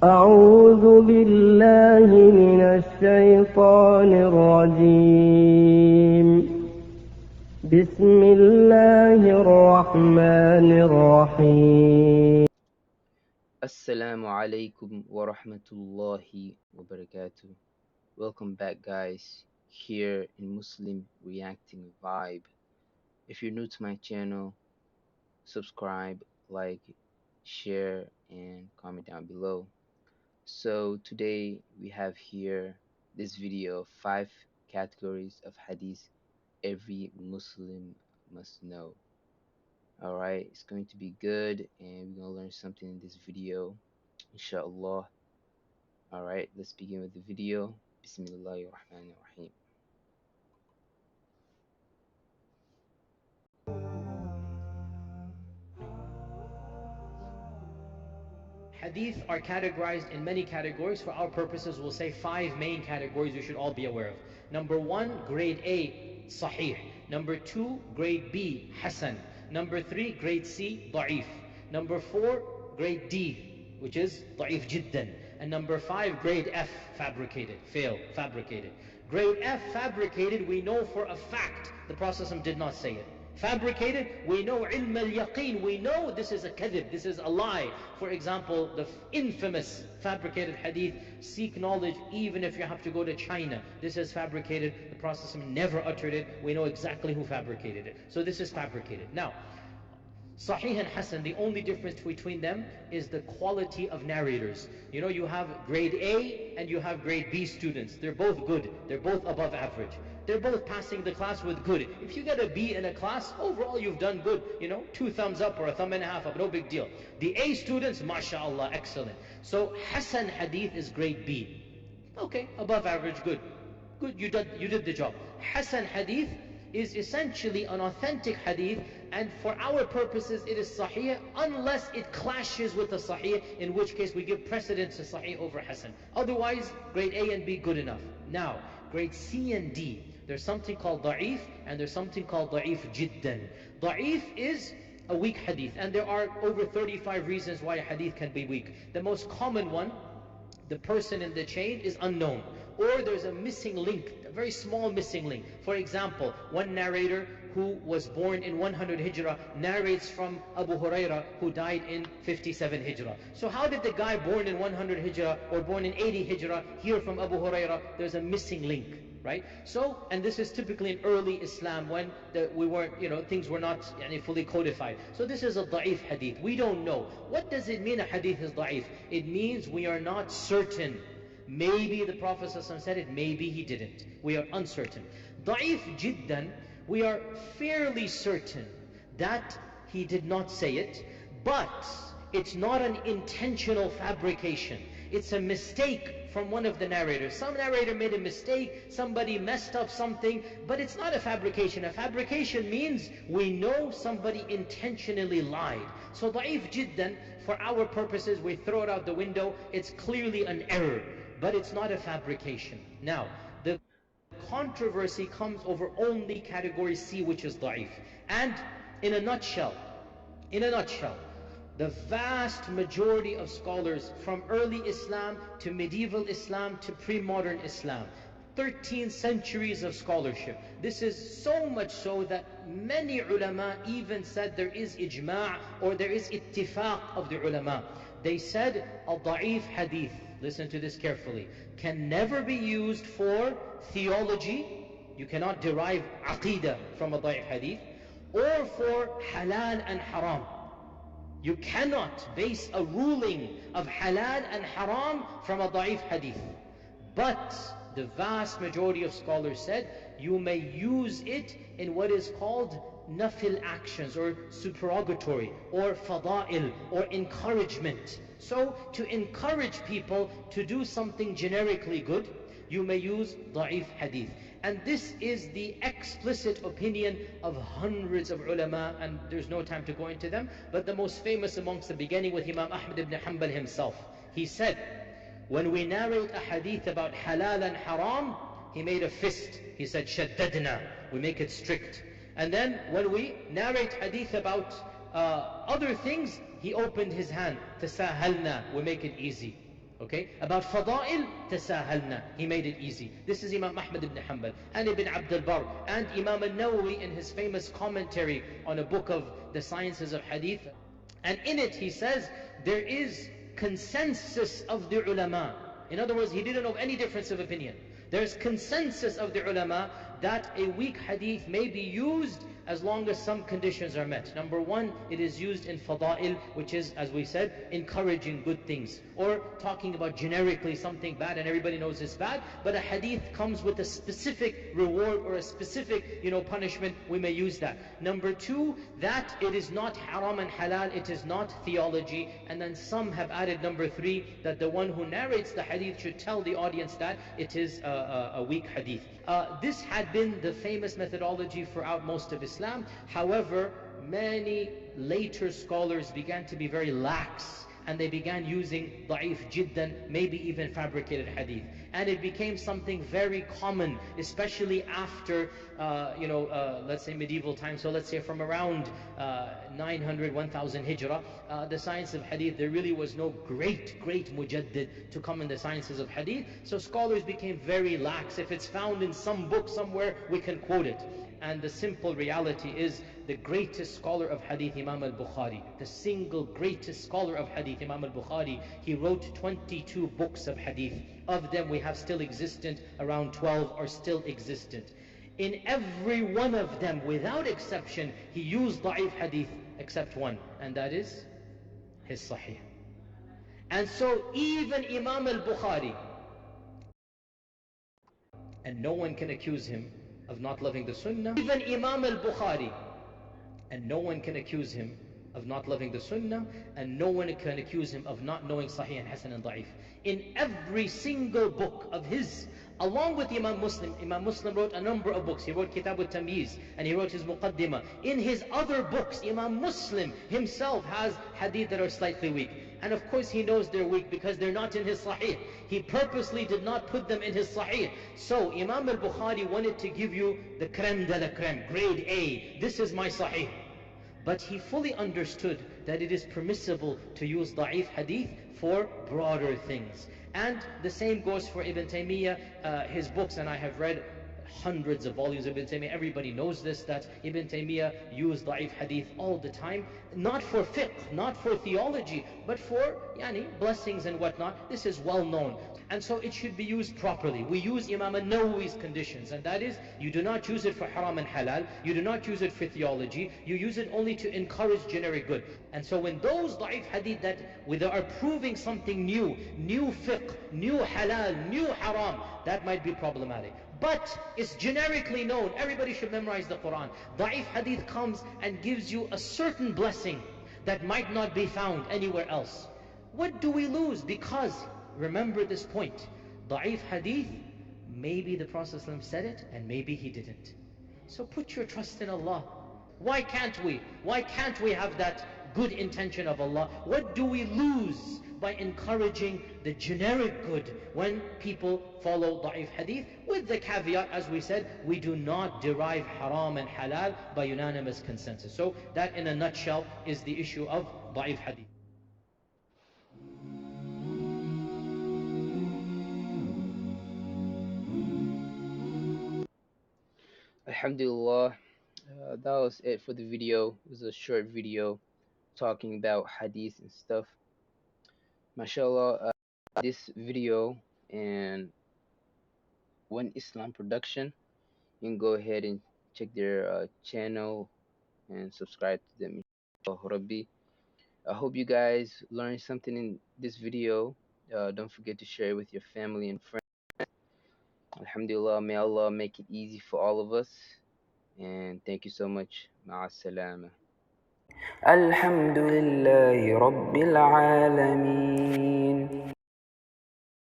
أعوذ بالله من الشيطان الرجيم بسم الله الرحمن الرحيم. Assalamu alaikum wa rahmatullahi wa barakatuh. Welcome back, guys, here in Muslim Reacting Vibe. If you're new to my channel, subscribe, like, share, and comment down below. So, today we have here this video of 5 categories of hadith every Muslim must know. Alright, it's going to be good, and we're going to learn something in this video, inshallah. Alright, let's begin with the video. Bismillahirrahmanirrahim. Hadith are categorized in many categories. For our purposes, we'll say 5 main categories you should all be aware of. Number 1, grade A, Sahih. Number 2, grade B, Hasan. Number 3, grade C, Da'if. Number 4, grade D, which is Da'if Jiddan. And number 5, grade F, fabricated, fabricated. Grade F, fabricated, we know for a fact the Prophet did not say it. Fabricated, we know ilm al-yaqeen, we know this is a kadhib, this is a lie. For example, the infamous fabricated hadith, seek knowledge even if you have to go to China. This is fabricated, the Prophet never uttered it, we know exactly who fabricated it. So this is fabricated. Now, Sahih and Hasan, the only difference between them is the quality of narrators. You know, you have grade A and you have grade B students. They're both good. They're both above average. They're both passing the class with good. If you get a B in a class, overall you've done good. You know, 2 thumbs up or a thumb and a half up, no big deal. The A students, mashallah, excellent. So Hasan hadith is grade B. Okay, above average, good. Good, you did the job. Hasan hadith is essentially an authentic hadith, and for our purposes it is sahih unless it clashes with the sahih, in which case we give precedence to sahih over hasan. Otherwise, grade A and B, good enough. Now, grade C and D, there's something called da'if and there's something called da'if jiddan. Da'if is a weak hadith, and there are over 35 reasons why a hadith can be weak. The most common one, the person in the chain is unknown, or there's a missing link, a very small missing link. For example, one narrator who was born in 100 Hijrah narrates from Abu Huraira, who died in 57 Hijrah. So how did the guy born in 100 Hijrah or born in 80 Hijrah hear from Abu Huraira? There's a missing link, right? So, and this is typically in early Islam when we weren't, things were not fully codified. So this is a da'if hadith. We don't know. What does it mean a hadith is da'if? It means we are not certain. Maybe the Prophet said it, maybe he didn't. We are uncertain. Da'if jiddan, we are fairly certain that he did not say it, but it's not an intentional fabrication. It's a mistake from one of the narrators. Some narrator made a mistake, somebody messed up something, but it's not a fabrication. A fabrication means we know somebody intentionally lied. So da'if jiddan, for our purposes, we throw it out the window. It's clearly an error, but it's not a fabrication. Now, the controversy comes over only category C, which is da'if. And in a nutshell, the vast majority of scholars from early Islam to medieval Islam to pre-modern Islam, 13 centuries of scholarship. This is so much so that many ulama even said there is ijma' or there is ittifaq of the ulama. They said a da'if hadith, listen to this carefully, can never be used for theology. You cannot derive aqeedah from a da'if hadith, or for halal and haram. You cannot base a ruling of halal and haram from a da'if hadith. But the vast majority of scholars said you may use it in what is called nafil actions, or supererogatory, or fada'il, or encouragement. So to encourage people to do something generically good, you may use da'if hadith. And this is the explicit opinion of hundreds of ulama, and there's no time to go into them, but the most famous amongst them, beginning with Imam Ahmad ibn Hanbal himself. He said, when we narrate a hadith about halal and haram, he made a fist. He said, shaddadna, we make it strict. And then when we narrate hadith about other things, he opened his hand, tasahalna, we make it easy. Okay, about fada'il, tasahalna. He made it easy. This is Imam Ahmad ibn Hanbal and Ibn Abd al-Barr and Imam al-Nawawi in his famous commentary on a book of the sciences of hadith. And in it he says there is consensus of the ulama. In other words, he didn't know any difference of opinion. There's consensus of the ulama that a weak hadith may be used as long as some conditions are met. Number one, it is used in fada'il, which is, as we said, encouraging good things, or talking about generically something bad and everybody knows it's bad, but a hadith comes with a specific reward or a specific, punishment. We may use that. Number two, that it is not haram and halal, it is not theology. And then some have added number three, that the one who narrates the hadith should tell the audience that it is a weak hadith. This had been the famous methodology throughout most of Islam. However, many later scholars began to be very lax, and they began using da'if jiddan, maybe even fabricated hadith. And it became something very common, especially after, let's say medieval times. So let's say from around 900, 1000 hijrah, the science of hadith, there really was no great mujaddid to come in the sciences of hadith. So scholars became very lax. If it's found in some book somewhere, we can quote it. And the simple reality is, the greatest scholar of hadith, Imam al-Bukhari, the single greatest scholar of hadith, Imam al-Bukhari, he wrote 22 books of hadith. Of them we have still existent, around 12 are still existent. In every one of them, without exception, he used da'if hadith, except one, and that is his sahih. And so even Imam al-Bukhari, and no one can accuse him of not loving the sunnah, even Imam al-Bukhari, and no one can accuse him of not loving the sunnah, and no one can accuse him of not knowing sahih and hasan and da'if. In every single book of his, along with Imam Muslim wrote a number of books. He wrote Kitab al-Tamyiz, and he wrote his Muqaddimah. In his other books, Imam Muslim himself has hadith that are slightly weak. And of course he knows they're weak because they're not in his Sahih. He purposely did not put them in his Sahih. So Imam al-Bukhari wanted to give you the creme de la creme, grade A. This is my Sahih. But he fully understood that it is permissible to use da'if hadith for broader things. And the same goes for Ibn Taymiyyah, his books, and I have read hundreds of volumes of Ibn Taymiyyah. Everybody knows this, that Ibn Taymiyyah used da'if hadith all the time, not for fiqh, not for theology, but for blessings and whatnot. This is well known. And so it should be used properly. We use Imam al-Nawawi's conditions, and that is, you do not use it for haram and halal, you do not use it for theology, you use it only to encourage generic good. And so when those da'if hadith that they are proving something new fiqh, new halal, new haram, that might be problematic. But it's generically known, everybody should memorize the Quran. Da'if hadith comes and gives you a certain blessing that might not be found anywhere else. What do we lose? Because, remember this point, da'if hadith, maybe the Prophet ﷺ said it and maybe he didn't. So put your trust in Allah. Why can't we? Why can't we have that good intention of Allah? What do we lose by encouraging the generic good when people follow da'if hadith? With the caveat, as we said, we do not derive haram and halal by unanimous consensus. So that in a nutshell is the issue of da'if hadith. Alhamdulillah, that was it for the video. It was a short video talking about hadith and stuff. MashaAllah, this video and One Islam Production, you can go ahead and check their channel and subscribe to them. Rabbi, I hope you guys learned something in this video. Don't forget to share it with your family and friends. Alhamdulillah, may Allah make it easy for all of us. And thank you so much. Ma'a salama. الحمد لله رب العالمين